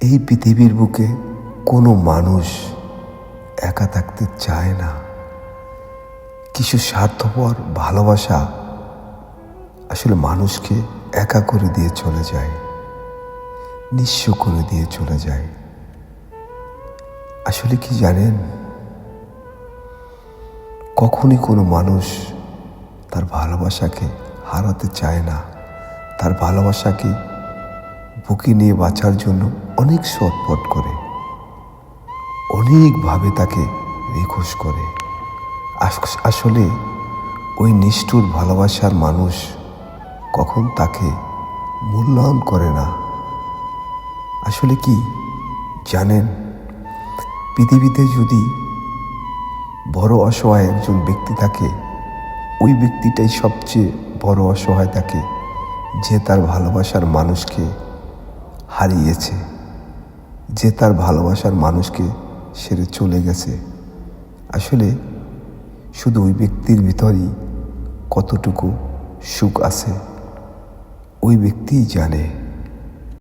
এই পৃথিবীর বুকে কোনো মানুষ একা থাকতে চায় না। কিছু স্বার্থপর ভালোবাসা আসলে মানুষকে একা করে দিয়ে চলে যায়, নিঃস্ব করে দিয়ে চলে যায়। আসলে কি জানেন, কখনই কোনো মানুষ তার ভালোবাসাকে হারাতে চায় না। তার ভালোবাসাকে বুকে নিয়ে বাঁচার জন্য অনেক ছটফট করে, অনেকভাবে তাকে রিকোয়েস করে। আসলে ওই নিষ্ঠুর ভালোবাসার মানুষ কখন তাকে মূল্যায়ন করে না। আসলে কি জানেন, পৃথিবীতে যদি বড় অসহায় একজন ব্যক্তি থাকে, ওই ব্যক্তিটাই সবচেয়ে বড় অসহায় থাকে, যে তার ভালোবাসার মানুষকে হারিয়েছে, যে তার ভালোবাসার মানুষকে ছেড়ে চলে গেছে। আসলে শুধু ওই ব্যক্তির ভিতরেই কতটুকু সুখ আছে ওই ব্যক্তিই জানে।